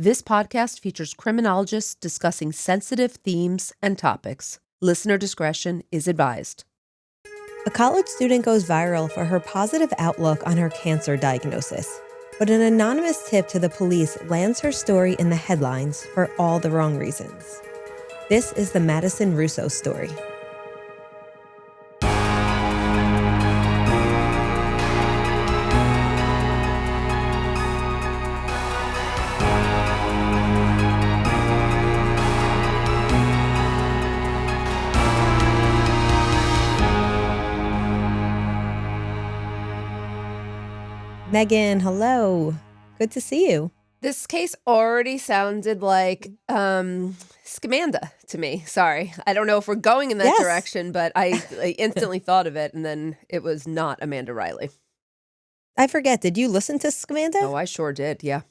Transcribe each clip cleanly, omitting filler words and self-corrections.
This podcast features criminologists discussing sensitive themes and topics. Listener discretion is advised. A college student goes viral for her positive outlook on her cancer diagnosis, but an anonymous tip to the police lands her story in the headlines for all the wrong reasons. This is the Madison Russo story. Meghan, hello. Good to see you. This case already sounded like Scamanda to me. Sorry. I don't know if we're going in that direction, but I instantly thought of it, and then it was not Amanda Riley. I forget, did you listen to Scamanda? Oh, I sure did, yeah.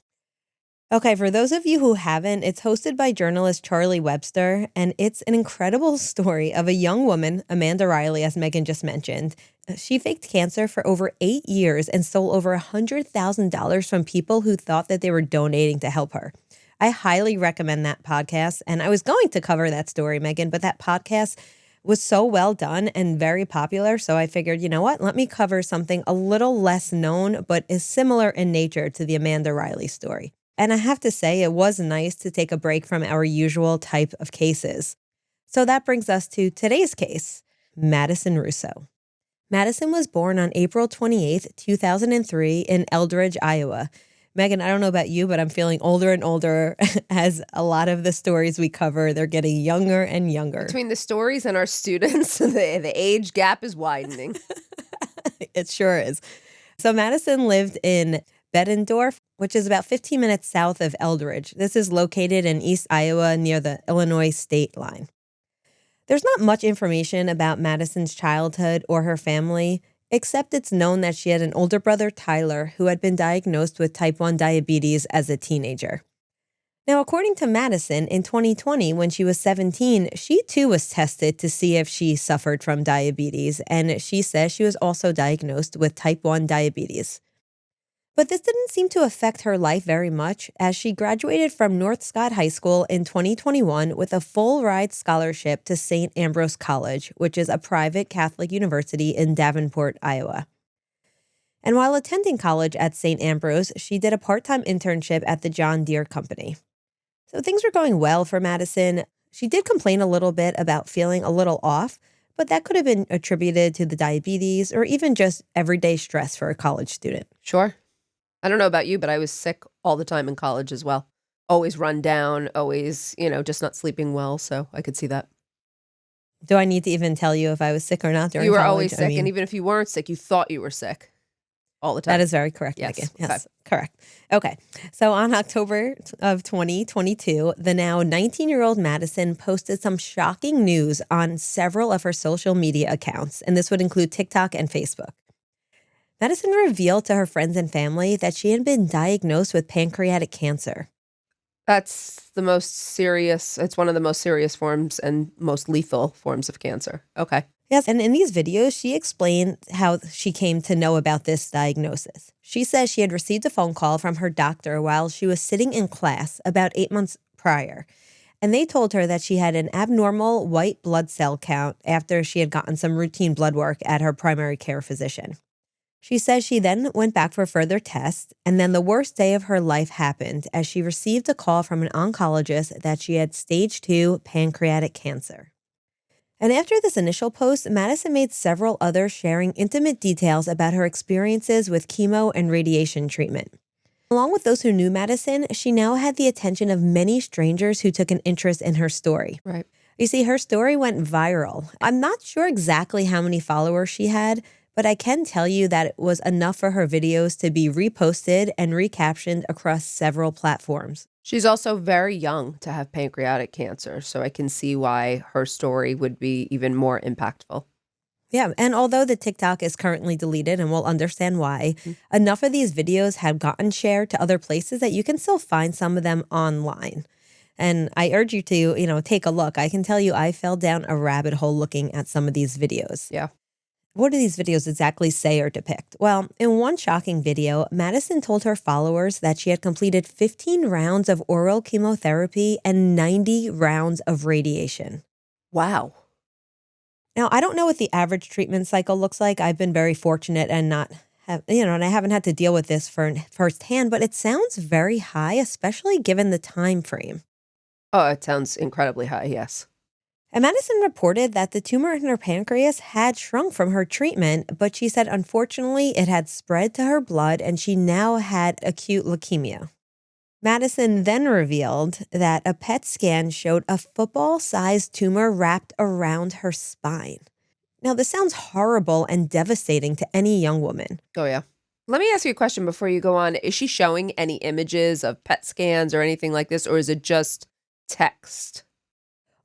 Okay, for those of you who haven't, it's hosted by journalist Charlie Webster, and it's an incredible story of a young woman, Amanda Riley, as Meghan just mentioned. She faked cancer for over 8 years and stole over $100,000 from people who thought that they were donating to help her. I highly recommend that podcast, and I was going to cover that story, Meghan, but that podcast was so well done and very popular, so I figured, you know what, let me cover something a little less known, but is similar in nature to the Amanda Riley story. And I have to say, it was nice to take a break from our usual type of cases. So that brings us to today's case, Madison Russo. Madison was born on April 28th, 2003 in Eldridge, Iowa. Meghan, I don't know about you, but I'm feeling older and older as a lot of the stories we cover, they're getting younger and younger. Between the stories and our students, the age gap is widening. It sure is. So Madison lived in Bettendorf, which is about 15 minutes south of Eldridge. This is located in East Iowa near the Illinois state line. There's not much information about Madison's childhood or her family, except it's known that she had an older brother, Tyler, who had been diagnosed with type 1 diabetes as a teenager. Now, according to Madison, in 2020, when she was 17, she too was tested to see if she suffered from diabetes, and she says she was also diagnosed with type 1 diabetes. But this didn't seem to affect her life very much, as she graduated from North Scott High School in 2021 with a full-ride scholarship to St. Ambrose College, which is a private Catholic university in Davenport, Iowa. And while attending college at St. Ambrose, she did a part-time internship at the John Deere Company. So things were going well for Madison. She did complain a little bit about feeling a little off, but that could have been attributed to the diabetes or even just everyday stress for a college student. Sure. I don't know about you, but I was sick all the time in college as well. Always run down, always, just not sleeping well. So I could see that. Do I need to even tell you if I was sick or not during college? You were always sick. And even if you weren't sick, you thought you were sick all the time. That is very correct, yes. Meghan. Yes, correct. Okay. So on October of 2022, the now 19-year-old Madison posted some shocking news on several of her social media accounts. And this would include TikTok and Facebook. Madison revealed to her friends and family that she had been diagnosed with pancreatic cancer. That's the most serious, it's one of the most serious forms and most lethal forms of cancer. Okay. Yes, and in these videos, she explained how she came to know about this diagnosis. She says she had received a phone call from her doctor while she was sitting in class about 8 months prior. And they told her that she had an abnormal white blood cell count after she had gotten some routine blood work at her primary care physician. She says she then went back for further tests, and then the worst day of her life happened as she received a call from an oncologist that she had stage 2 pancreatic cancer. And after this initial post, Madison made several others sharing intimate details about her experiences with chemo and radiation treatment. Along with those who knew Madison, she now had the attention of many strangers who took an interest in her story. Right. You see, her story went viral. I'm not sure exactly how many followers she had, but I can tell you that it was enough for her videos to be reposted and recaptioned across several platforms. She's also very young to have pancreatic cancer, so I can see why her story would be even more impactful. Yeah, and although the TikTok is currently deleted, and we'll understand why, enough of these videos have gotten shared to other places that you can still find some of them online. And I urge you to, take a look. I can tell you I fell down a rabbit hole looking at some of these videos. Yeah. What do these videos exactly say or depict? Well, in one shocking video, Madison told her followers that she had completed 15 rounds of oral chemotherapy and 90 rounds of radiation. Wow. Now, I don't know what the average treatment cycle looks like. I've been very fortunate and not have, and I haven't had to deal with this firsthand, but it sounds very high, especially given the time frame. Oh, it sounds incredibly high, yes. And Madison reported that the tumor in her pancreas had shrunk from her treatment, but she said unfortunately it had spread to her blood and she now had acute leukemia. Madison then revealed that a PET scan showed a football-sized tumor wrapped around her spine. Now, this sounds horrible and devastating to any young woman. Oh, yeah. Let me ask you a question before you go on. Is she showing any images of PET scans or anything like this, or is it just text?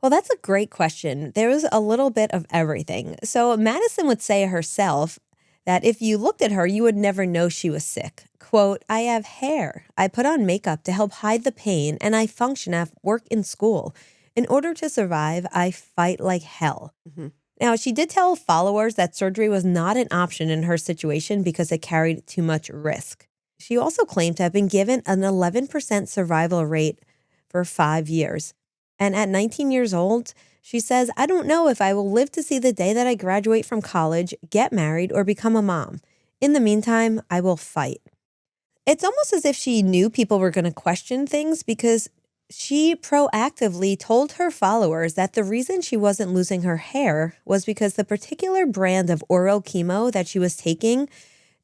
Well, that's a great question. There was a little bit of everything. So Madison would say herself that if you looked at her, you would never know she was sick. Quote, I have hair. I put on makeup to help hide the pain, and I function at work in school. In order to survive, I fight like hell. Mm-hmm. Now, she did tell followers that surgery was not an option in her situation because it carried too much risk. She also claimed to have been given an 11% survival rate for 5 years. And at 19 years old, she says, I don't know if I will live to see the day that I graduate from college, get married, or become a mom. In the meantime, I will fight. It's almost as if she knew people were going to question things because she proactively told her followers that the reason she wasn't losing her hair was because the particular brand of oral chemo that she was taking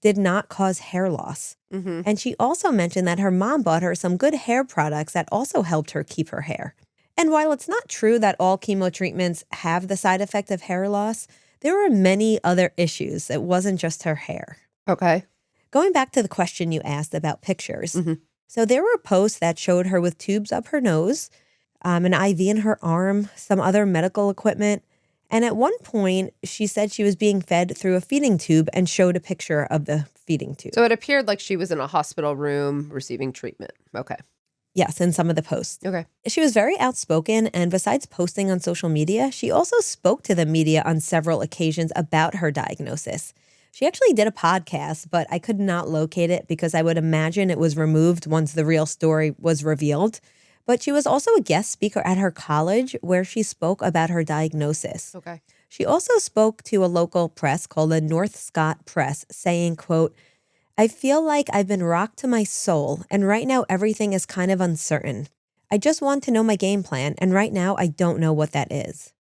did not cause hair loss. Mm-hmm. And she also mentioned that her mom bought her some good hair products that also helped her keep her hair. And while it's not true that all chemo treatments have the side effect of hair loss, there were many other issues. It wasn't just her hair. Okay. Going back to the question you asked about pictures. Mm-hmm. So there were posts that showed her with tubes up her nose, an IV in her arm, some other medical equipment. And at one point, she said she was being fed through a feeding tube and showed a picture of the feeding tube. So it appeared like she was in a hospital room receiving treatment. Okay. Yes, in some of the posts. Okay. She was very outspoken, and besides posting on social media, she also spoke to the media on several occasions about her diagnosis. She actually did a podcast, but I could not locate it because I would imagine it was removed once the real story was revealed. But she was also a guest speaker at her college where she spoke about her diagnosis. Okay. She also spoke to a local press called the North Scott Press, saying, quote, I feel like I've been rocked to my soul, and right now everything is kind of uncertain. I just want to know my game plan, and right now I don't know what that is.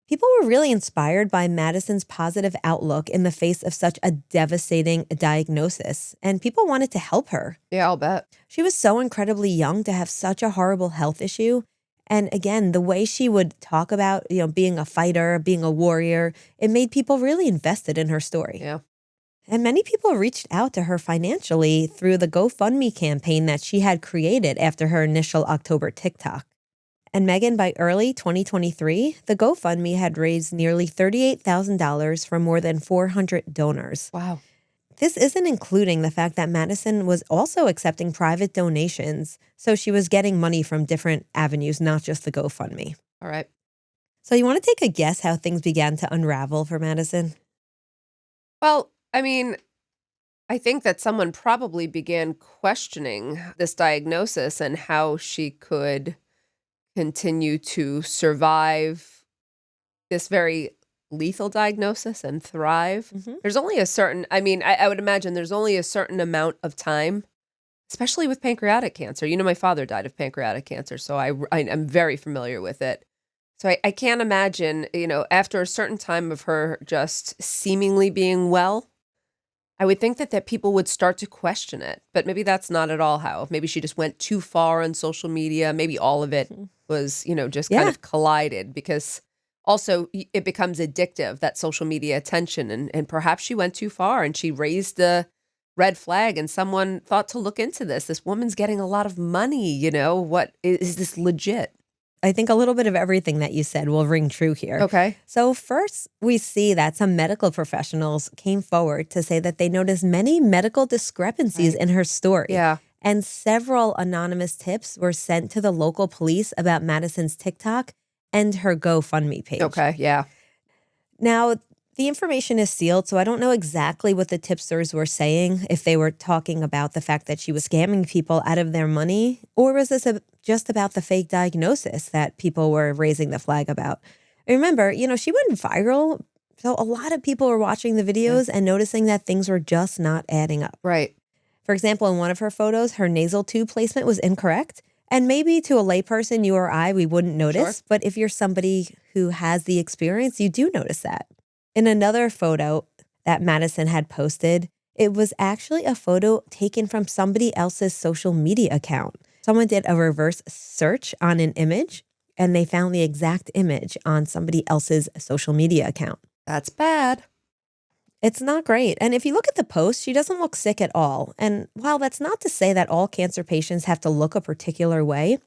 People were really inspired by Madison's positive outlook in the face of such a devastating diagnosis, and people wanted to help her. Yeah, I'll bet. She was so incredibly young to have such a horrible health issue. And again, the way she would talk about, being a fighter, being a warrior, it made people really invested in her story. Yeah. And many people reached out to her financially through the GoFundMe campaign that she had created after her initial October TikTok. And Meghan, by early 2023, the GoFundMe had raised nearly $38,000 from more than 400 donors. Wow. This isn't including the fact that Madison was also accepting private donations, so she was getting money from different avenues, not just the GoFundMe. All right. So you want to take a guess how things began to unravel for Madison? Well, I mean, I think that someone probably began questioning this diagnosis and how she could continue to survive this very lethal diagnosis and thrive. Mm-hmm. There's only a certain, I would imagine there's only a certain amount of time, especially with pancreatic cancer. My father died of pancreatic cancer, so I'm very familiar with it. So I can't imagine, after a certain time of her just seemingly being well, I would think that people would start to question it. But maybe that's not at all how. Maybe she just went too far on social media. Maybe all of it was, just kind of collided because also it becomes addictive, that social media attention. And perhaps she went too far and she raised the red flag and someone thought to look into this. This woman's getting a lot of money, what is this legit? I think a little bit of everything that you said will ring true here. Okay. So first, we see that some medical professionals came forward to say that they noticed many medical discrepancies in her story. Yeah. And several anonymous tips were sent to the local police about Madison's TikTok and her GoFundMe page. Okay, yeah. Now, The information is sealed, so I don't know exactly what the tipsters were saying, if they were talking about the fact that she was scamming people out of their money, or was this just about the fake diagnosis that people were raising the flag about? Remember, she went viral, so a lot of people were watching the videos and noticing that things were just not adding up. Right. For example, in one of her photos, her nasal tube placement was incorrect. And maybe to a layperson, you or I, we wouldn't notice. Sure. But if you're somebody who has the experience, you do notice that. In another photo that Madison had posted, it was actually a photo taken from somebody else's social media account. Someone did a reverse search on an image, and they found the exact image on somebody else's social media account. That's bad. It's not great. And if you look at the post, she doesn't look sick at all. And while that's not to say that all cancer patients have to look a particular way,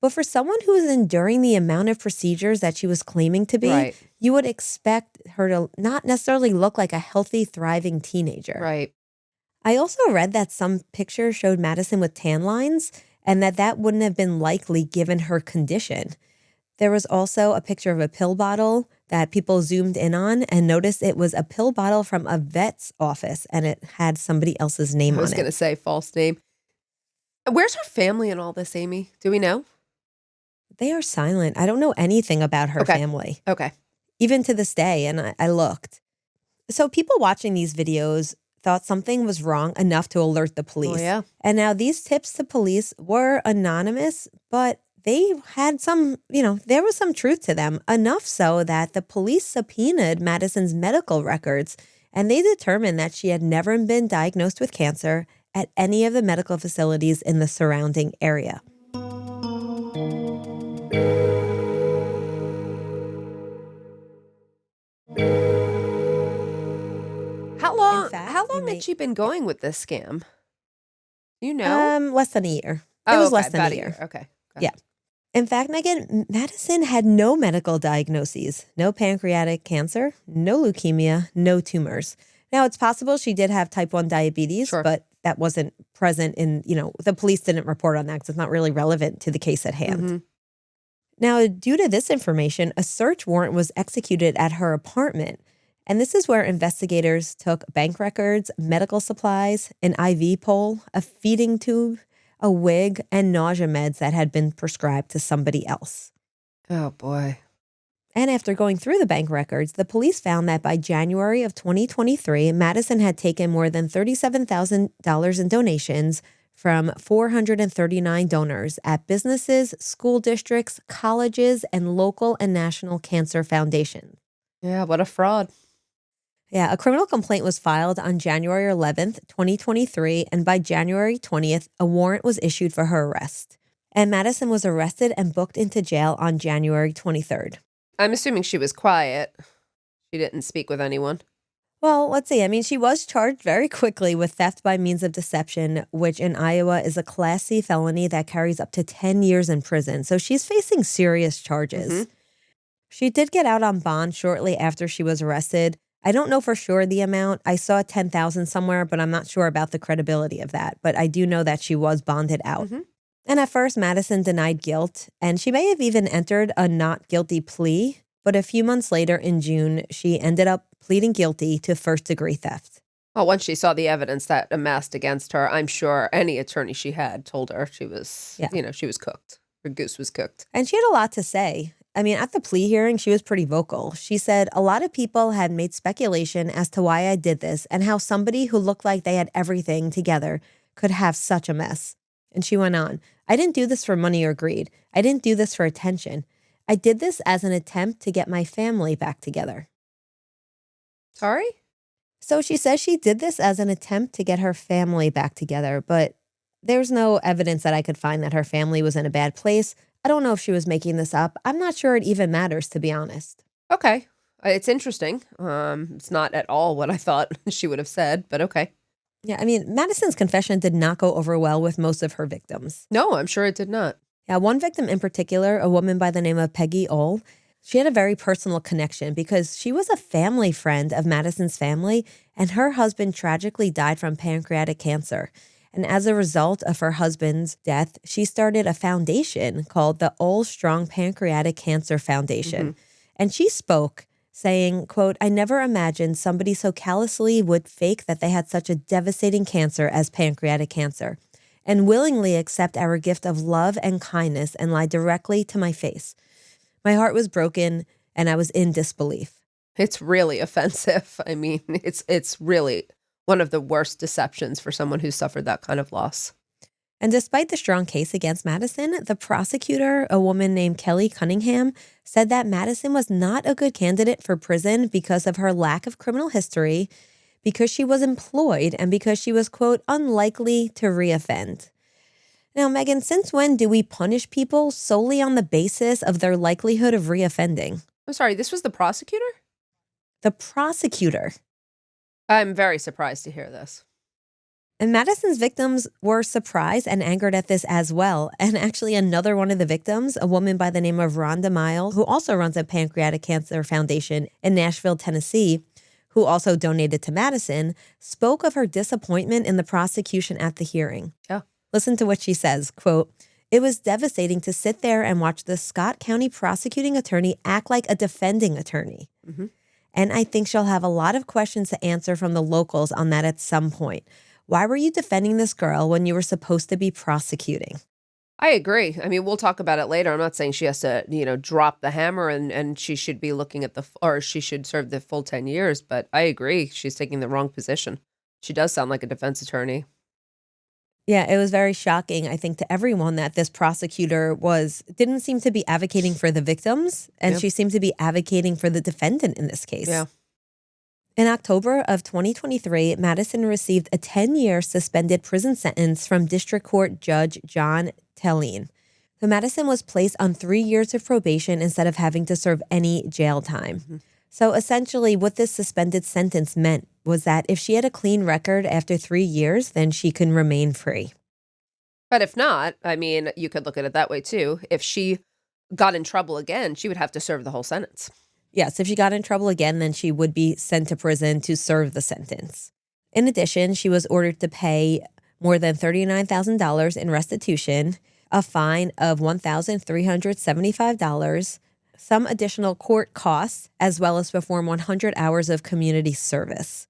but for someone who is enduring the amount of procedures that she was claiming to be, Right. you would expect her to not necessarily look like a healthy, thriving teenager. Right. I also read that some pictures showed Madison with tan lines and that wouldn't have been likely given her condition. There was also a picture of a pill bottle that people zoomed in on and noticed it was a pill bottle from a vet's office and it had somebody else's name on it. I was going to say false name. Where's her family in all this, Amy? Do we know? They are silent. I don't know anything about her family. Okay. Even to this day, and I looked. So people watching these videos thought something was wrong enough to alert the police. Oh, yeah. And now these tips to police were anonymous, but they had some, there was some truth to them, enough so that the police subpoenaed Madison's medical records, and they determined that she had never been diagnosed with cancer at any of the medical facilities in the surrounding area. How long had she been going with this scam? You know? Less than a year. It was less than a year. Okay. Yeah. In fact, Meghan, Madison had no medical diagnoses, no pancreatic cancer, no leukemia, no tumors. Now, it's possible she did have type 1 diabetes, but that wasn't present in, the police didn't report on that because it's not really relevant to the case at hand. Mm-hmm. Now, due to this information, a search warrant was executed at her apartment. And this is where investigators took bank records, medical supplies, an IV pole, a feeding tube, a wig, and nausea meds that had been prescribed to somebody else. Oh, boy. And after going through the bank records, the police found that by January of 2023, Madison had taken more than $37,000 in donations from 439 donors at businesses, school districts, colleges, and local and national cancer foundations. Yeah, what a fraud. Yeah, a criminal complaint was filed on January 11th, 2023, and by January 20th, a warrant was issued for her arrest. And Madison was arrested and booked into jail on January 23rd. I'm assuming she was quiet. She didn't speak with anyone. Well, let's see. I mean, she was charged very quickly with theft by means of deception, which in Iowa is a Class C felony that carries up to 10 years in prison. So she's facing serious charges. Mm-hmm. She did get out on bond shortly after she was arrested. I don't know for sure the amount. I saw $10,000 somewhere, but I'm not sure about the credibility of that. But I do know that she was bonded out. Mm-hmm. And at first, Madison denied guilt, and she may have even entered a not guilty plea. But a few months later in June, she ended up pleading guilty to first-degree theft. Well, once she saw the evidence that amassed against her, I'm sure any attorney she had told her she was, she was cooked. Her goose was cooked. And she had a lot to say. I mean, at the plea hearing, she was pretty vocal. She said, a lot of people had made speculation as to why I did this and how somebody who looked like they had everything together could have such a mess. And she went on, I didn't do this for money or greed. I didn't do this for attention. I did this as an attempt to get my family back together. Sorry? So she says she did this as an attempt to get her family back together, but there's no evidence that I could find that her family was in a bad place. I don't know if she was making this up. I'm not sure it even matters, to be honest. Okay. It's interesting. It's not at all what I thought she would have said, but okay. Yeah, I mean, Madison's confession did not go over well with most of her victims. No, I'm sure it did not. Yeah, one victim in particular, a woman by the name of Peggy Ohl, she had a very personal connection because she was a family friend of Madison's family, and her husband tragically died from pancreatic cancer. And as a result of her husband's death, she started a foundation called the Ohl Strong Pancreatic Cancer Foundation. Mm-hmm. And she spoke saying, quote, "I never imagined somebody so callously would fake that they had such a devastating cancer as pancreatic cancer and willingly accept our gift of love and kindness and lie directly to my face. My heart was broken and I was in disbelief." It's really offensive. I mean, it's really one of the worst deceptions for someone who's suffered that kind of loss. And despite the strong case against Madison, the prosecutor, a woman named Kelly Cunningham, said that Madison was not a good candidate for prison because of her lack of criminal history, because she was employed, and because she was, quote, "unlikely to reoffend." Now, Meghan, since when do we punish people solely on the basis of their likelihood of reoffending? I'm sorry, this was the prosecutor? The prosecutor. I'm very surprised to hear this. And Madison's victims were surprised and angered at this as well. And actually, another one of the victims, a woman by the name of Rhonda Miles, who also runs a pancreatic cancer foundation in Nashville, Tennessee, who also donated to Madison, spoke of her disappointment in the prosecution at the hearing. Oh. Listen to what she says, quote, "It was devastating to sit there and watch the Scott County prosecuting attorney act like a defending attorney. Mm-hmm. And I think she'll have a lot of questions to answer from the locals on that at some point. Why were you defending this girl when you were supposed to be prosecuting?" I agree. I mean, we'll talk about it later. I'm not saying she has to, drop the hammer and she should be looking at or she should serve the full 10 years, but I agree. She's taking the wrong position. She does sound like a defense attorney. Yeah, it was very shocking, I think, to everyone that this prosecutor didn't seem to be advocating for the victims, and she seemed to be advocating for the defendant in this case. Yeah. In October of 2023, Madison received a 10-year suspended prison sentence from District Court Judge John Telline. So Madison was placed on 3 years of probation instead of having to serve any jail time. Mm-hmm. So essentially what this suspended sentence meant was that if she had a clean record after 3 years, then she can remain free. But if not, I mean, you could look at it that way too. If she got in trouble again, she would have to serve the whole sentence. Yes, if she got in trouble again, then she would be sent to prison to serve the sentence. In addition, she was ordered to pay more than $39,000 in restitution, a fine of $1,375, some additional court costs, as well as perform 100 hours of community service.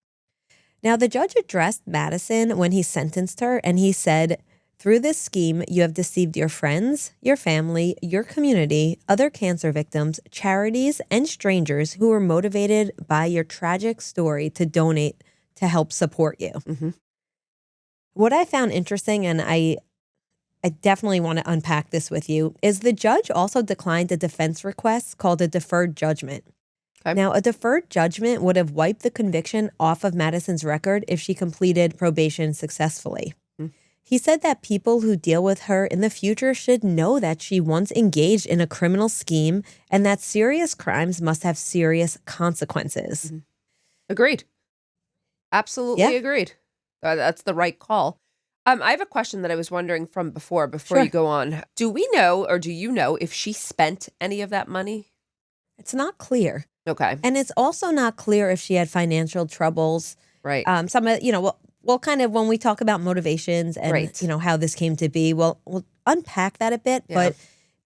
Now, the judge addressed Madison when he sentenced her, and he said, "Through this scheme, you have deceived your friends, your family, your community, other cancer victims, charities, and strangers who were motivated by your tragic story to donate to help support you." Mm-hmm. What I found interesting, and I definitely want to unpack this with you, is the judge also declined a defense request called a deferred judgment. Okay. Now, a deferred judgment would have wiped the conviction off of Madison's record if she completed probation successfully. He said that people who deal with her in the future should know that she once engaged in a criminal scheme and that serious crimes must have serious consequences. Mm-hmm. Agreed. Absolutely agreed. That's the right call. I have a question that I was wondering from before Sure. you go on. Do we know, or do you know, if she spent any of that money? It's not clear. Okay. And it's also not clear if she had financial troubles. Right. Some of, we'll kind of, when we talk about motivations and, Right. How this came to be, we'll unpack that a bit, but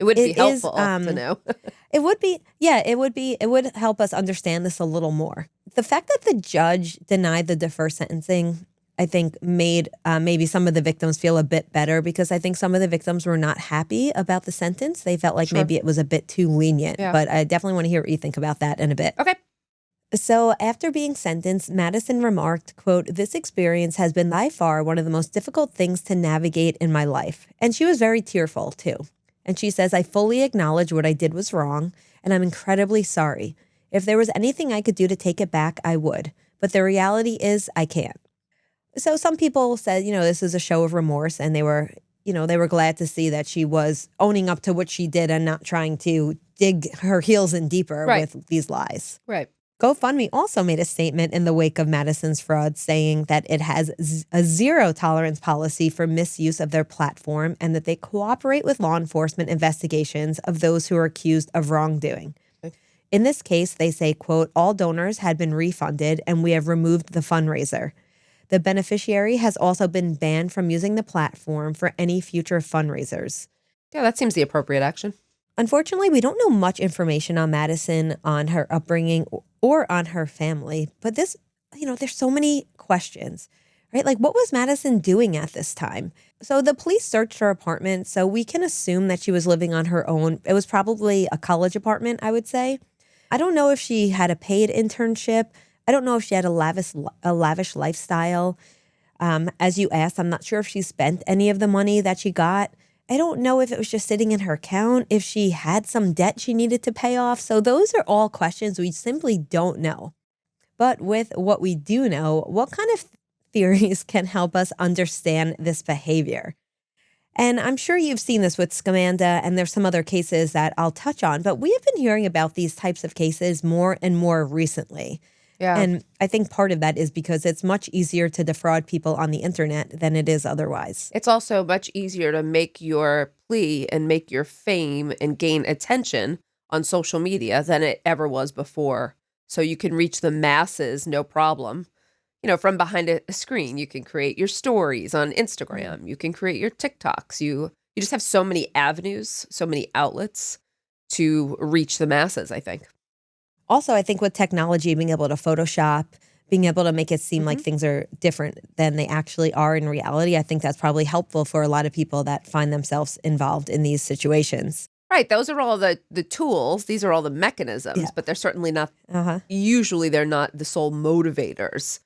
it would be helpful to know. It would help us understand this a little more. The fact that the judge denied the deferred sentencing, I think, made maybe some of the victims feel a bit better, because I think some of the victims were not happy about the sentence. They felt like maybe it was a bit too lenient, but I definitely want to hear what you think about that in a bit. Okay. So after being sentenced, Madison remarked, quote, "This experience has been by far one of the most difficult things to navigate in my life." And she was very tearful too. And she says, "I fully acknowledge what I did was wrong, and I'm incredibly sorry. If there was anything I could do to take it back, I would. But the reality is I can't." So some people said, this is a show of remorse, and they were glad to see that she was owning up to what she did and not trying to dig her heels in deeper with these lies. Right. GoFundMe also made a statement in the wake of Madison's fraud, saying that it has a zero tolerance policy for misuse of their platform and that they cooperate with law enforcement investigations of those who are accused of wrongdoing. Okay. In this case, they say, quote, "All donors had been refunded and we have removed the fundraiser. The beneficiary has also been banned from using the platform for any future fundraisers." Yeah, that seems the appropriate action. Unfortunately, we don't know much information on Madison, on her upbringing, or on her family. But this, there's so many questions, right? Like, what was Madison doing at this time? So the police searched her apartment, so we can assume that she was living on her own. It was probably a college apartment, I would say. I don't know if she had a paid internship. I don't know if she had a lavish lifestyle. As you asked, I'm not sure if she spent any of the money that she got. I don't know if it was just sitting in her account, if she had some debt she needed to pay off. So those are all questions we simply don't know. But with what we do know, what kind of theories can help us understand this behavior? And I'm sure you've seen this with Scamanda, and there's some other cases that I'll touch on, but we have been hearing about these types of cases more and more recently. Yeah. And I think part of that is because it's much easier to defraud people on the internet than it is otherwise. It's also much easier to make your plea and make your fame and gain attention on social media than it ever was before. So you can reach the masses, no problem. From behind a screen, you can create your stories on Instagram. You can create your TikToks. You just have so many avenues, so many outlets to reach the masses, I think. Also, I think with technology, being able to Photoshop, being able to make it seem like things are different than they actually are in reality, I think that's probably helpful for a lot of people that find themselves involved in these situations. Right. Those are all the tools. These are all the mechanisms, but they're certainly not, usually they're not the sole motivators.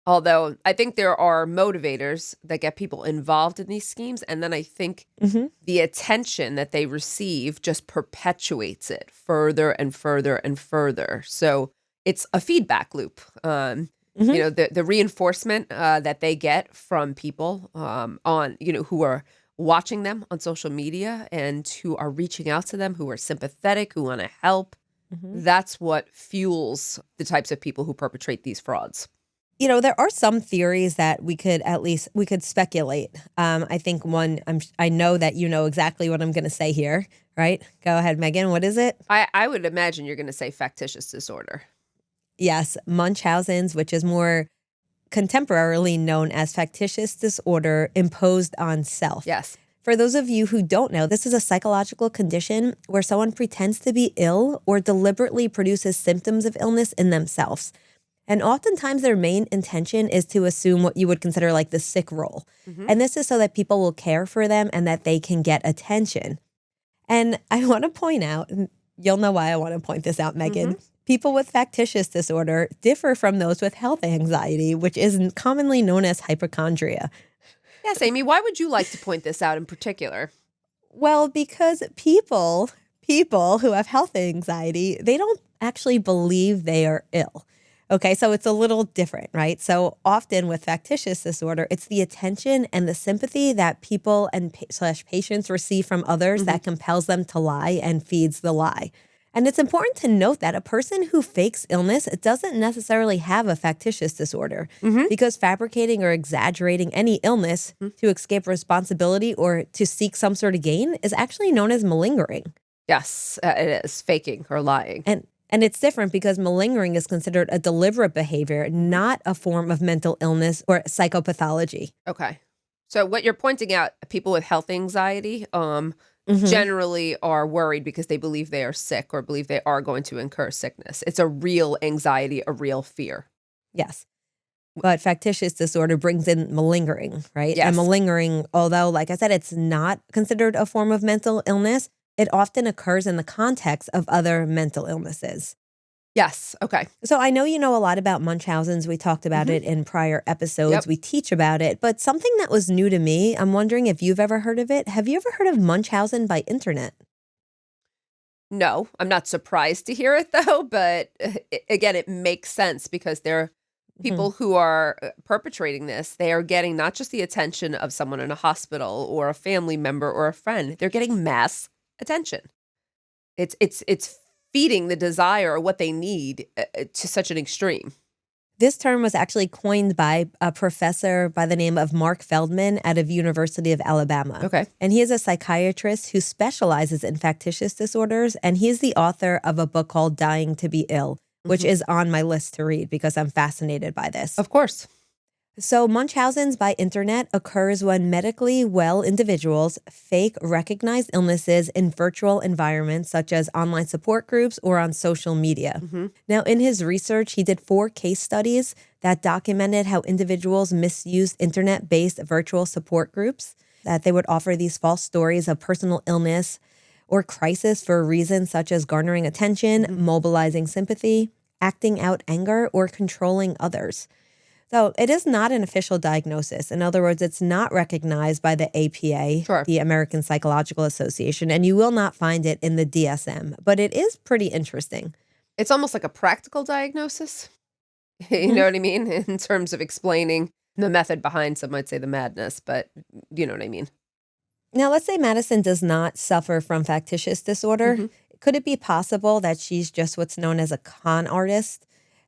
Although I think there are motivators that get people involved in these schemes. And then I think the attention that they receive just perpetuates it further and further and further. So it's a feedback loop. The reinforcement that they get from people who are watching them on social media and who are reaching out to them, who are sympathetic, who want to help. That's what fuels the types of people who perpetrate these frauds. There are some theories that we could speculate. I think one, I know that you know exactly what I'm going to say here, right? Go ahead, Meghan. What is it? I would imagine you're going to say factitious disorder. Yes, Munchausen's, which is more contemporarily known as factitious disorder imposed on self. Yes. For those of you who don't know, this is a psychological condition where someone pretends to be ill or deliberately produces symptoms of illness in themselves. And oftentimes their main intention is to assume what you would consider like the sick role. And this is so that people will care for them and that they can get attention. And I want to point out, and you'll know why I want to point this out, Meghan, people with factitious disorder differ from those with health anxiety, which is commonly known as hypochondria. Yes, Amy, why would you like to point this out in particular? Well, because people who have health anxiety, they don't actually believe they are ill. Okay, so it's a little different, right? So often with factitious disorder, it's the attention and the sympathy that people and patients receive from others that compels them to lie and feeds the lie. And it's important to note that a person who fakes illness doesn't necessarily have a factitious disorder because fabricating or exaggerating any illness to escape responsibility or to seek some sort of gain is actually known as malingering. Yes, it is faking or lying. And it's different because malingering is considered a deliberate behavior, not a form of mental illness or psychopathology. Okay. So what you're pointing out, people with health anxiety generally are worried because they believe they are sick or believe they are going to incur sickness. It's a real anxiety, a real fear. Yes. But factitious disorder brings in malingering, right? Yes. And malingering, although, like I said, it's not considered a form of mental illness, it often occurs in the context of other mental illnesses. Yes. Okay. So I know you know a lot about Munchausen's. We talked about it in prior episodes. Yep. We teach about it. But something that was new to me, I'm wondering if you've ever heard of it. Have you ever heard of Munchausen by internet? No, I'm not surprised to hear it, though. But again, it makes sense because there are people who are perpetrating this. They are getting not just the attention of someone in a hospital or a family member or a friend. They're getting mass attention. It's feeding the desire or what they need to such an extreme. This term was actually coined by a professor by the name of Mark Feldman out of University of Alabama. Okay. And he is a psychiatrist who specializes in factitious disorders, and he's the author of a book called Dying to be Ill, which is on my list to read because I'm fascinated by this. Of course. So Munchausen's by internet occurs when medically well individuals fake recognized illnesses in virtual environments such as online support groups or on social media. Now, in his research, he did 4 case studies that documented how individuals misused internet-based virtual support groups, that they would offer these false stories of personal illness or crisis for reasons such as garnering attention, mobilizing sympathy, acting out anger, or controlling others. So it is not an official diagnosis. In other words, it's not recognized by the APA, the American Psychological Association, and you will not find it in the DSM, but it is pretty interesting. It's almost like a practical diagnosis. You know what I mean? In terms of explaining the method behind, some might say the madness, but you know what I mean. Now, let's say Madison does not suffer from factitious disorder. Could it be possible that she's just what's known as a con artist?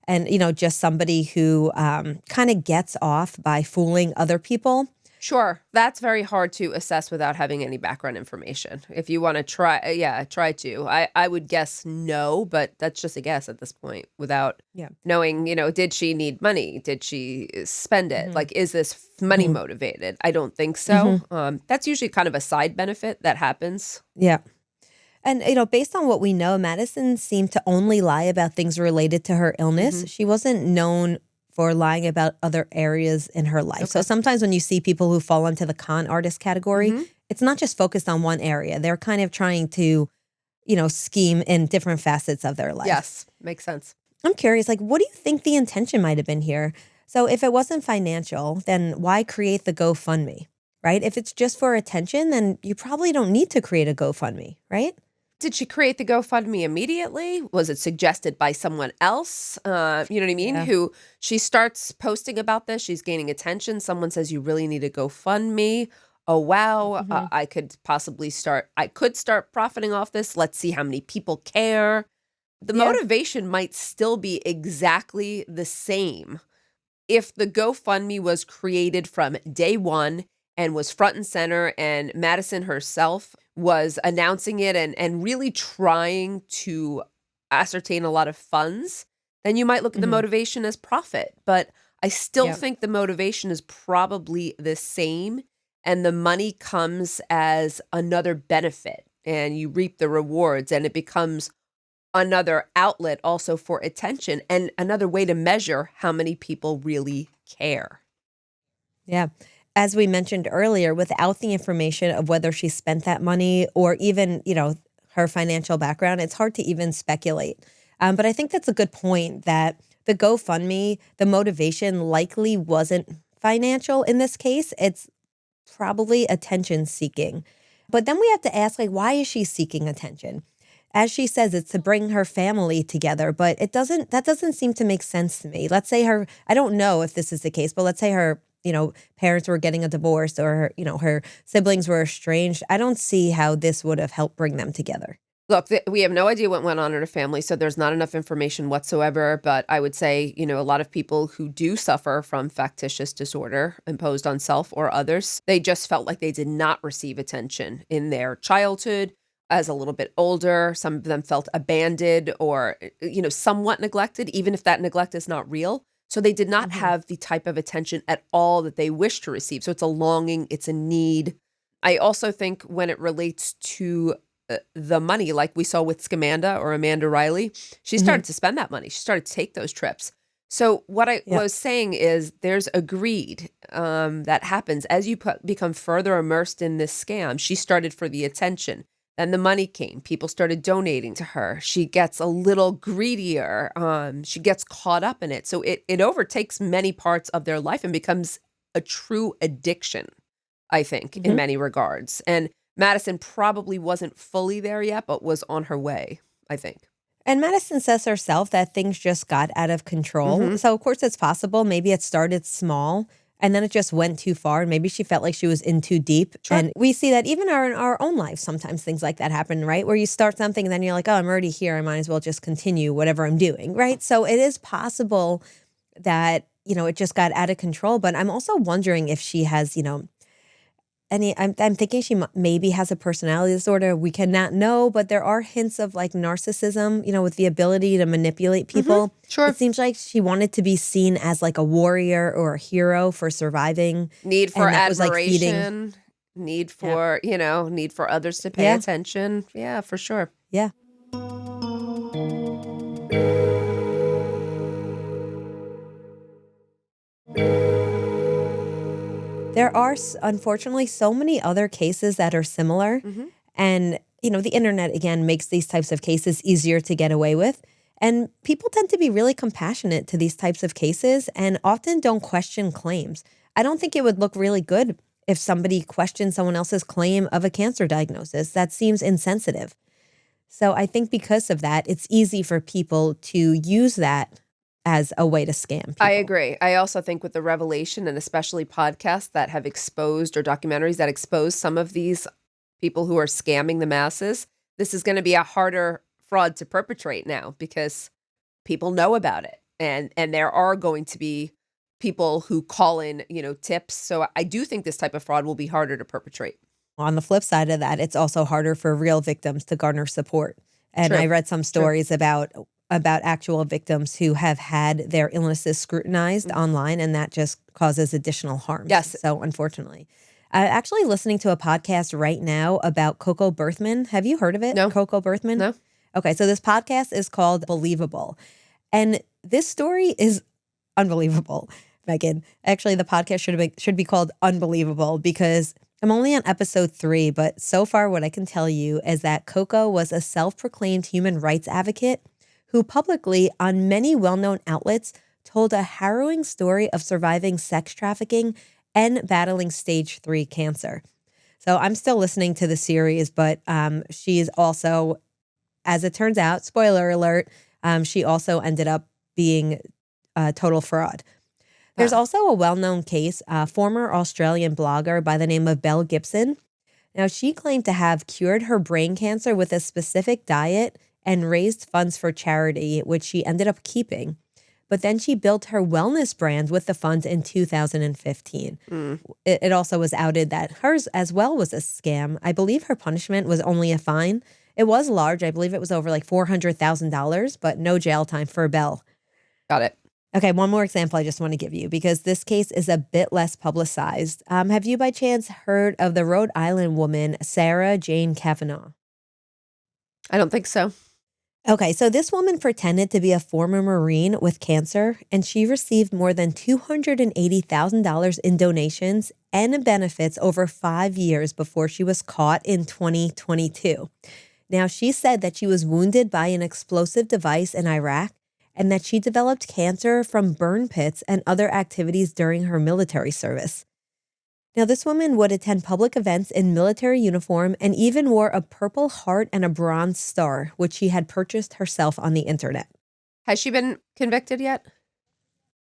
And, just somebody who kind of gets off by fooling other people? Sure. That's very hard to assess without having any background information. If you want to try, try to. I would guess no, but that's just a guess at this point without knowing, did she need money? Did she spend it? Like, is this money motivated? I don't think so. That's usually kind of a side benefit that happens. Yeah. And, based on what we know, Madison seemed to only lie about things related to her illness. She wasn't known for lying about other areas in her life. So sometimes when you see people who fall into the con artist category, it's not just focused on one area. They're kind of trying to, scheme in different facets of their life. Yes, makes sense. I'm curious, what do you think the intention might have been here? So if it wasn't financial, then why create the GoFundMe, right? If it's just for attention, then you probably don't need to create a GoFundMe, right? Did she create the GoFundMe immediately? Was it suggested by someone else? You know what I mean? Who she starts posting about this. She's gaining attention. Someone says, you really need a GoFundMe. Oh, wow. I could start profiting off this. Let's see how many people care. The motivation might still be exactly the same if the GoFundMe was created from day one and was front and center, and Madison herself was announcing it and really trying to ascertain a lot of funds, then you might look at the motivation as profit. But I still think the motivation is probably the same, and the money comes as another benefit, and you reap the rewards, and it becomes another outlet also for attention and another way to measure how many people really care. Yeah. As we mentioned earlier, without the information of whether she spent that money or even, her financial background, it's hard to even speculate. But I think that's a good point that the GoFundMe, the motivation likely wasn't financial in this case. It's probably attention seeking. But then we have to ask, why is she seeking attention? As she says, it's to bring her family together, but that doesn't seem to make sense to me. Let's say I don't know if this is the case, but let's say her parents were getting a divorce or, her siblings were estranged. I don't see how this would have helped bring them together. Look, we have no idea what went on in her family, so there's not enough information whatsoever. But I would say, a lot of people who do suffer from factitious disorder imposed on self or others, they just felt like they did not receive attention in their childhood. As a little bit older, some of them felt abandoned or, somewhat neglected, even if that neglect is not real. So they did not have the type of attention at all that they wish to receive. So it's a longing, it's a need. I also think when it relates to the money, like we saw with Scamanda or Amanda Riley, she started to spend that money. She started to take those trips. So what I was saying is there's a greed that happens as you become further immersed in this scam. She started for the attention. Then the money came. People started donating to her. She gets a little greedier. She gets caught up in it. So it overtakes many parts of their life and becomes a true addiction, I think, in many regards. And Madison probably wasn't fully there yet, but was on her way, I think. And Madison says herself that things just got out of control. So, of course, it's possible. Maybe it started small. And then it just went too far. And maybe she felt like she was in too deep. Sure. And we see that even in our own lives, sometimes things like that happen, right? Where you start something and then you're like, oh, I'm already here. I might as well just continue whatever I'm doing, right? So it is possible that, it just got out of control. But I'm also wondering if she has, I'm thinking she maybe has a personality disorder. We cannot know, but there are hints of like narcissism, with the ability to manipulate people. Sure. It seems like she wanted to be seen as like a warrior or a hero for surviving. Need for and that was, like, admiration, need for, need for others to pay attention. Yeah, for sure. Yeah. There are, unfortunately, so many other cases that are similar. And, the internet, again, makes these types of cases easier to get away with. And people tend to be really compassionate to these types of cases and often don't question claims. I don't think it would look really good if somebody questioned someone else's claim of a cancer diagnosis. That seems insensitive. So I think because of that, it's easy for people to use that as a way to scam people. I agree. I also think with the revelation and especially podcasts that have exposed or documentaries that expose some of these people who are scamming the masses, this is going to be a harder fraud to perpetrate now because people know about it. And there are going to be people who call in, tips. So I do think this type of fraud will be harder to perpetrate. On the flip side of that, it's also harder for real victims to garner support. And I read some stories about actual victims who have had their illnesses scrutinized online, and that just causes additional harm. Yes. So unfortunately. Actually listening to a podcast right now about Coco Berthman. Have you heard of it? No. Coco Berthman? No. Okay, so this podcast is called Believable. And this story is unbelievable, Meghan. Actually, the podcast should be called Unbelievable because I'm only on episode 3, but so far what I can tell you is that Coco was a self-proclaimed human rights advocate who publicly, on many well-known outlets, told a harrowing story of surviving sex trafficking and battling stage 3 cancer. So I'm still listening to the series, but she is also, as it turns out, spoiler alert, she also ended up being a total fraud. There's also a well-known case, a former Australian blogger by the name of Belle Gibson. Now, she claimed to have cured her brain cancer with a specific diet and raised funds for charity, which she ended up keeping. But then she built her wellness brand with the funds in 2015. It also was outed that hers as well was a scam. I believe her punishment was only a fine. It was large. I believe it was over like $400,000, but no jail time for Belle. Got it. Okay, one more example I just want to give you because this case is a bit less publicized. Have you by chance heard of the Rhode Island woman, Sarah Jane Kavanaugh? I don't think so. Okay, so this woman pretended to be a former Marine with cancer, and she received more than $280,000 in donations and benefits over 5 years before she was caught in 2022. Now, she said that she was wounded by an explosive device in Iraq and that she developed cancer from burn pits and other activities during her military service. Now, this woman would attend public events in military uniform and even wore a Purple Heart and a Bronze Star, which she had purchased herself on the internet. Has she been convicted yet?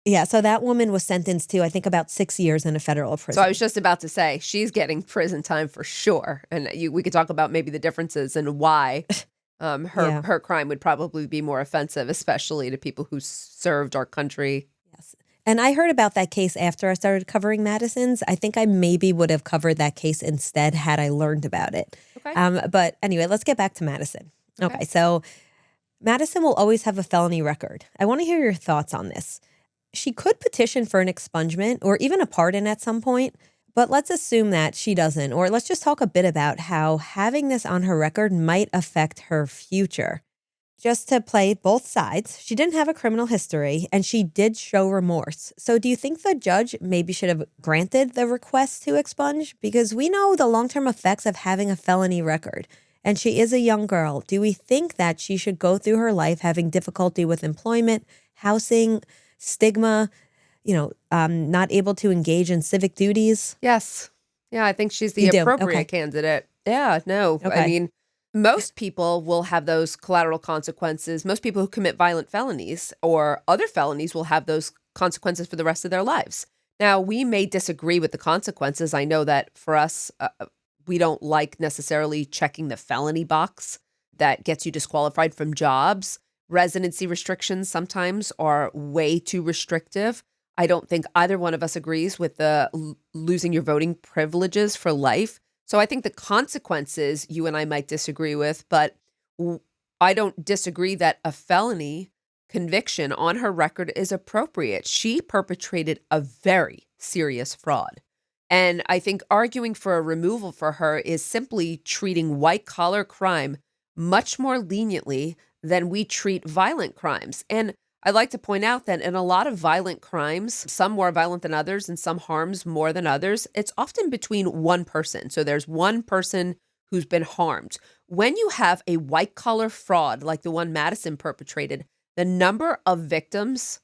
Yeah, so that woman was sentenced to, I think, about 6 years in a federal prison. So I was just about to say, she's getting prison time for sure. And we could talk about maybe the differences and why her crime would probably be more offensive, especially to people who served our country. Yes. And I heard about that case after I started covering Madison's. I think I maybe would have covered that case instead had I learned about it. Okay. But anyway, let's get back to Madison. Okay, so Madison will always have a felony record. I want to hear your thoughts on this. She could petition for an expungement or even a pardon at some point, but let's assume that she doesn't. Or let's just talk a bit about how having this on her record might affect her future. Just to play both sides, she didn't have a criminal history and she did show remorse. So do you think the judge maybe should have granted the request to expunge? Because we know the long-term effects of having a felony record. And she is a young girl. Do we think that she should go through her life having difficulty with employment, housing, stigma, not able to engage in civic duties? Yes. Yeah, I think she's the appropriate candidate. Yeah, no. Okay. I mean, most people will have those collateral consequences. Most people who commit violent felonies or other felonies will have those consequences for the rest of their lives. Now, we may disagree with the consequences. I know that for us, we don't like necessarily checking the felony box that gets you disqualified from jobs. Residency restrictions sometimes are way too restrictive. I don't think either one of us agrees with the losing your voting privileges for life. So I think the consequences you and I might disagree with, but I don't disagree that a felony conviction on her record is appropriate. She perpetrated a very serious fraud. And I think arguing for a removal for her is simply treating white-collar crime much more leniently than we treat violent crimes. And I'd like to point out that in a lot of violent crimes, some more violent than others and some harms more than others, it's often between one person. So there's one person who's been harmed. When you have a white-collar fraud like the one Madison perpetrated, the number of victims,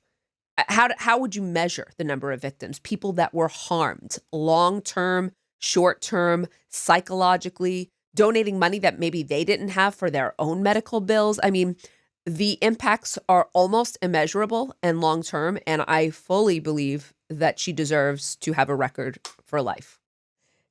how would you measure the number of victims? People that were harmed, long-term, short-term, psychologically, donating money that maybe they didn't have for their own medical bills. I mean, the impacts are almost immeasurable and long-term, and I fully believe that she deserves to have a record for life.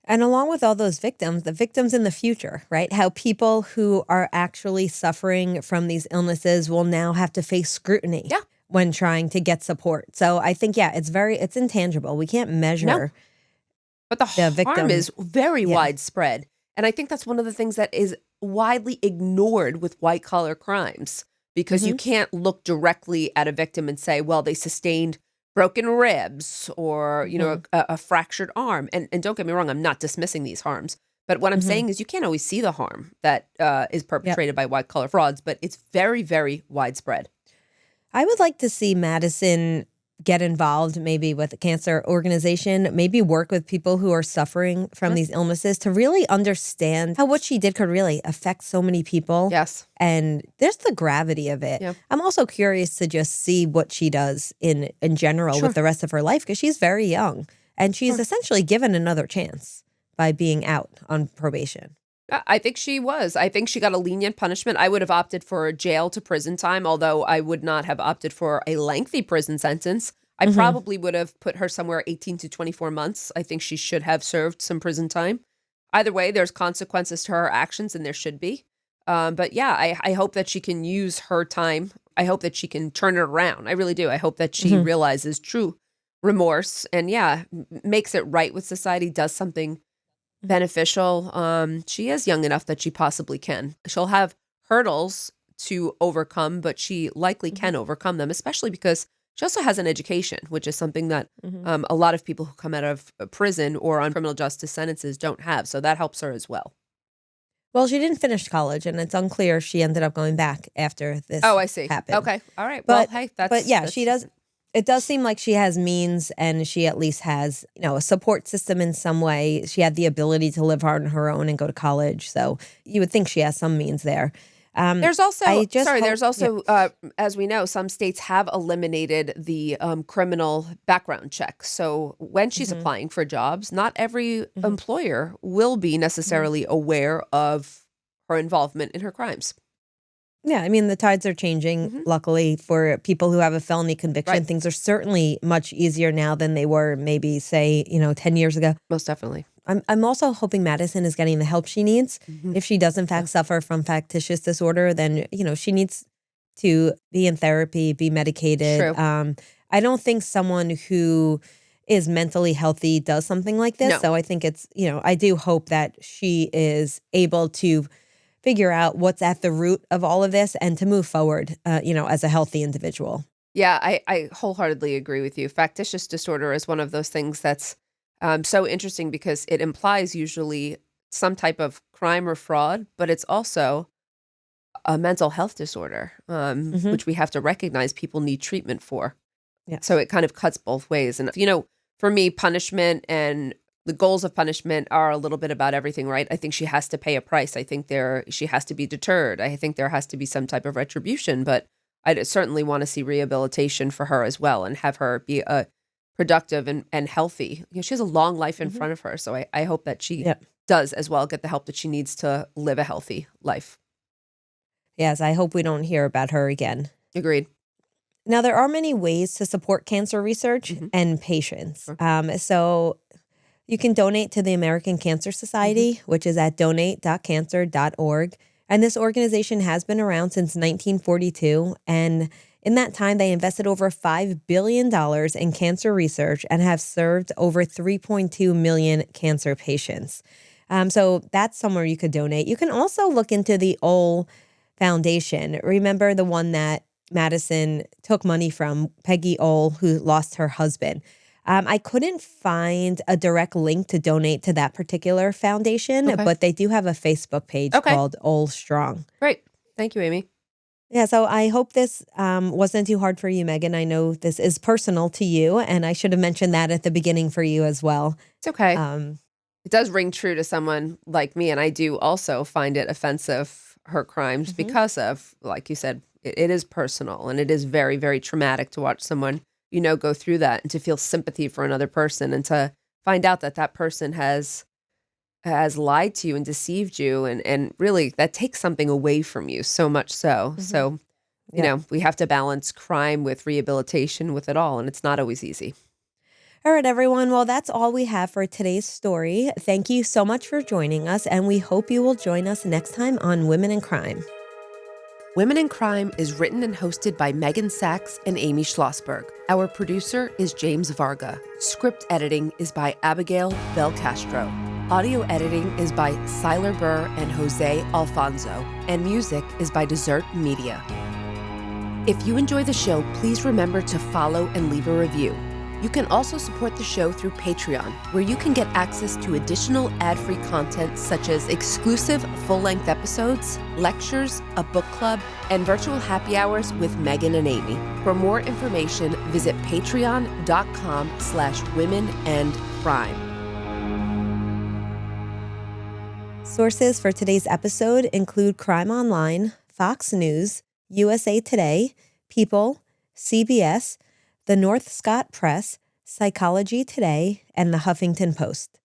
And along with all those victims, the victims in the future, right? How people who are actually suffering from these illnesses will now have to face scrutiny when trying to get support. So I think, it's intangible. We can't measure. No. But the harm is very widespread. And I think that's one of the things that is widely ignored with white-collar crimes, because you can't look directly at a victim and say, well, they sustained broken ribs or, a fractured arm. And don't get me wrong, I'm not dismissing these harms. But what I'm saying is you can't always see the harm that is perpetrated by white-collar frauds, but it's very, very widespread. I would like to see Madison get involved maybe with a cancer organization, maybe work with people who are suffering from these illnesses to really understand how what she did could really affect so many people. Yes. And there's the gravity of it. Yeah. I'm also curious to just see what she does in general with the rest of her life, because she's very young and she's essentially given another chance by being out on probation. I think she was. I think she got a lenient punishment. I would have opted for jail to prison time, although I would not have opted for a lengthy prison sentence. I probably would have put her somewhere 18 to 24 months. I think she should have served some prison time. Either way, there's consequences to her actions, and there should be. But yeah, I hope that she can use her time. I hope that she can turn it around. I really do. I hope that she realizes true remorse and, makes it right with society, does something beneficial. She is young enough that she possibly can. She'll have hurdles to overcome, but she likely can overcome them, especially because she also has an education, which is something that a lot of people who come out of prison or on criminal justice sentences don't have. So that helps her as well. Well, she didn't finish college, and it's unclear if she ended up going back after this. Oh, I see. Happened. Okay. All right. Well, hey, that's she does. It does seem like she has means, and she at least has, a support system in some way. She had the ability to live on her own and go to college. So you would think she has some means there. There's also, as we know, some states have eliminated the criminal background check. So when she's applying for jobs, not every employer will be necessarily aware of her involvement in her crimes. Yeah, I mean, the tides are changing, luckily, for people who have a felony conviction. Right. Things are certainly much easier now than they were maybe, say, 10 years ago. Most definitely. I'm also hoping Madison is getting the help she needs. If she does, in fact, suffer from factitious disorder, then, she needs to be in therapy, be medicated. True. I don't think someone who is mentally healthy does something like this. No. So I think it's, I do hope that she is able to figure out what's at the root of all of this and to move forward, as a healthy individual. Yeah, I wholeheartedly agree with you. Factitious disorder is one of those things that's so interesting because it implies usually some type of crime or fraud, but it's also a mental health disorder, which we have to recognize people need treatment for. Yeah. So it kind of cuts both ways. And, for me, punishment and the goals of punishment are a little bit about everything, right? I think she has to pay a price. I think she has to be deterred. I think there has to be some type of retribution, but I certainly want to see rehabilitation for her as well and have her be productive and healthy. She has a long life in front of her. So I hope that she does as well get the help that she needs to live a healthy life. Yes, I hope we don't hear about her again. Agreed. Now, there are many ways to support cancer research and patients. So you can donate to the American Cancer Society, which is at donate.cancer.org. And this organization has been around since 1942. And In that time, they invested over $5 billion in cancer research and have served over 3.2 million cancer patients. So that's somewhere you could donate. You can also look into the Oll Foundation. Remember the one that Madison took money from, Peggy Oll, who lost her husband. I couldn't find a direct link to donate to that particular foundation, but they do have a Facebook page called Oll Strong. Great. Thank you, Amy. Yeah, so I hope this wasn't too hard for you, Meghan. I know this is personal to you, and I should have mentioned that at the beginning for you as well. It's okay. It does ring true to someone like me, and I do also find it offensive, her crimes, because of, like you said, it is personal, and it is very, very traumatic to watch someone, go through that and to feel sympathy for another person and to find out that that person has lied to you and deceived you. And really that takes something away from you so much so. So, we have to balance crime with rehabilitation with it all. And it's not always easy. All right, everyone. Well, that's all we have for today's story. Thank you so much for joining us. And we hope you will join us next time on Women in Crime. Women in Crime is written and hosted by Megan Sachs and Amy Shlosberg. Our producer is James Varga. Script editing is by Abagail Belcastro. Audio editing is by Seiler Burr and Jose Alfonso. And music is by Desert Media. If you enjoy the show, please remember to follow and leave a review. You can also support the show through Patreon, where you can get access to additional ad-free content such as exclusive full-length episodes, lectures, a book club, and virtual happy hours with Meghan and Amy. For more information, visit patreon.com/womenandcrime. Sources for today's episode include Crime Online, Fox News, USA Today, People, CBS, the North Scott Press, Psychology Today, and the Huffington Post.